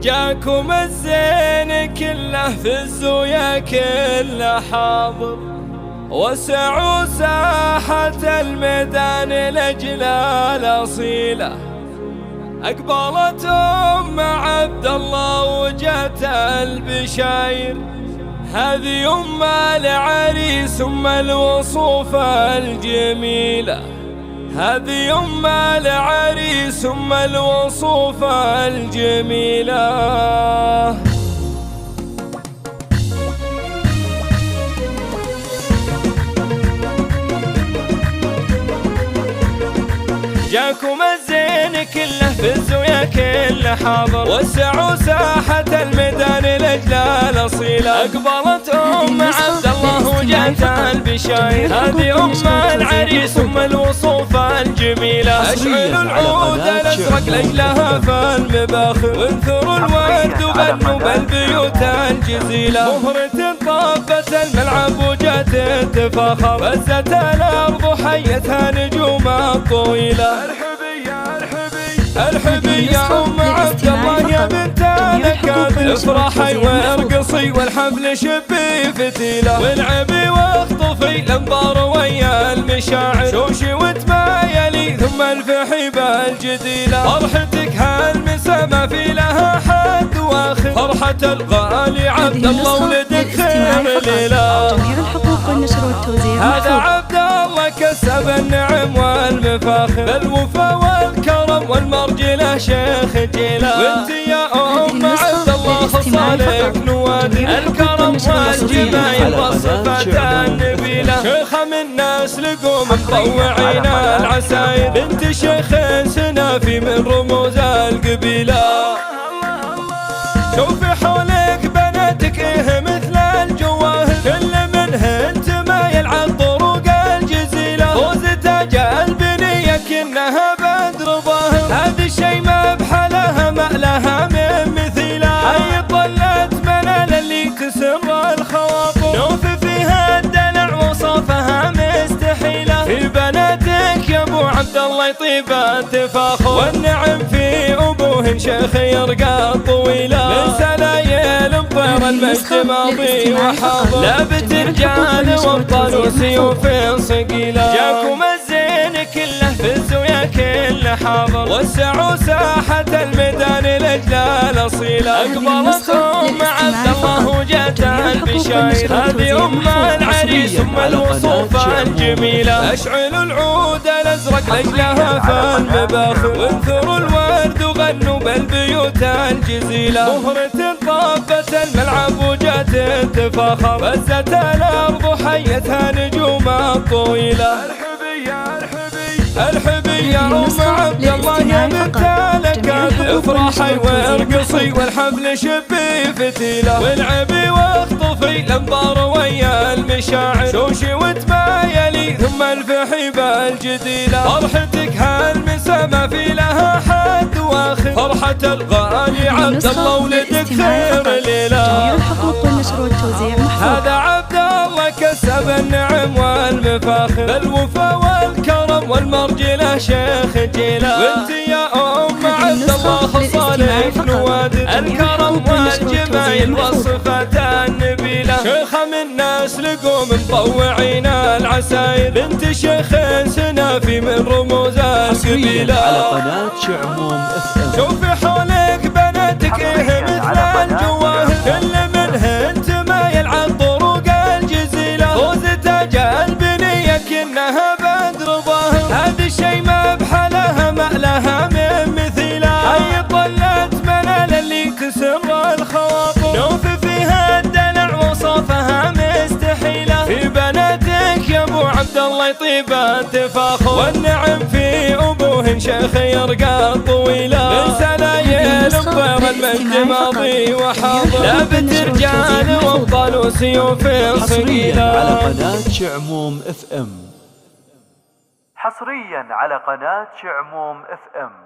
جاكم الزين كله في الزويا كله حاضر، وسعوا ساحة الميدان الأجلال أصيلة. أقبلت عبد الله وجات البشاير، هذه العريس الوصوف الجميلة، هذه العريس الوصوف الجميلة. جاكم الزين كله في الزويا كله حاضر، وسعوا ساحة الميدان الأجلال أصيلة. أقبلت عبد الله وجات البشاير، هذه العريس الوصوف الجميلة. أشعلوا العود الأزرق لأجلها فالمباخر، وانثروا الورد وغنوا بالبيوت الجزيلة. مهرة طابت الملعب وجات التفاخر، بزت الأرض حيتها نجومها الطويلة. ارحبي يا عبد الله يا بنت الأكابر، افرحي وارقصي والحفل شبي فتيلة. والعبي واخطفي الانظار ويا المشاعر، شوشي وتمايلي ثم الفحي بالجديلة. فرحتك هالمسا ما في لها حد واخر، فرحة الغالي عبد الله ولدك خير ليلة. جميع الحقوق والنشر والتوزيع هذا عبد الله كسب النعم والمفاخر، بالوفا والكرم والمرجله شيخ جيله. وانت يا عبد الله خصالك نوادر، الكرم والجمايل والصفات النبيله. شيخه من ناس لقوم مطوعين العساير، بنت شيخ سنافي من رموز القبيله. شوفي حولك بناتك مثل الجواهر، كل منهن تمايل عالطرق الجزيلة. وزتاج البنية كأنها بدر ظاهر، هذا الشي ما بحلها ما لها من مثيلة. حي طلت منال اللي تسر الخواطر، نوف فيها الدلع وصفها مستحيلة. في بناتك يا ابو عبد الله يطيب التفاخر، والنعم في ابوهن شيخ يرقى طويلة. من سلايل بطير المجد ماضي وحاضر، لابت رجال وابطال وسيوف صقيلة. جاكم الزين كله في الزويا كله حاضر، وسعوا ساحة الميدان الأجلال أصيلة. أقبلت عبد الله وجات البشاير، هذه العريس الوصوف الجميلة. أشعلوا العود الأزرق لأجلها فالمباخر، وانثروا الورد وغنوا بالبيوت الجزيلة. مهرة طابت الملعب وجات التفاخر، بزت الأرض حيتها نجومها الطويلة. ارحبي يا عبد الله يا بنت الأكابر، افرحي وارقصي والحفل شبي فتيلة. والعبي واخطفي الانظار ويا المشاعر، شوشي وتمايلي ثم الفحي بالجديلة. فرحتك هالمسا ما في لها حد واخر، فرحة الغالي عبد الله ولدك خير ليلة. جميع الحقوق والنشر والتوزيع محفوظ. هذا عبد الله كسب النعم والمفاخر، بالوفا والكرم والمرجله شيخ جيله. وانت يا عبد الله خصالك نوادر، الكرم والجمايل والصفات النبيله. شيخه من ناس لقوم مطوعين العساير، بنت شيخ سنافي من رموز القبيله. على قناة شعموم FM. شوفي حولك بناتك مثل الجواهر، كل منهن تمايل عالطرق الجزيلة. وزتاج البنية كأنها بدر ظاهر، هذا الشي ما بحلها ما لها من مثيلة. حي طلت منال اللي تسر الخواطر، نوف فيها الدلع وصفها مستحيلة. في بناتك يا ابو عبد الله يطيب التفاخر، والنعم في ابوهن شيخ يرقى طويلة. من سلايل بطير المجد ماضي وحاضر، لابت رجال وابطال وسيوف صقيلة. على قناة شعموم FM. حصريا على قناة شعموم FM.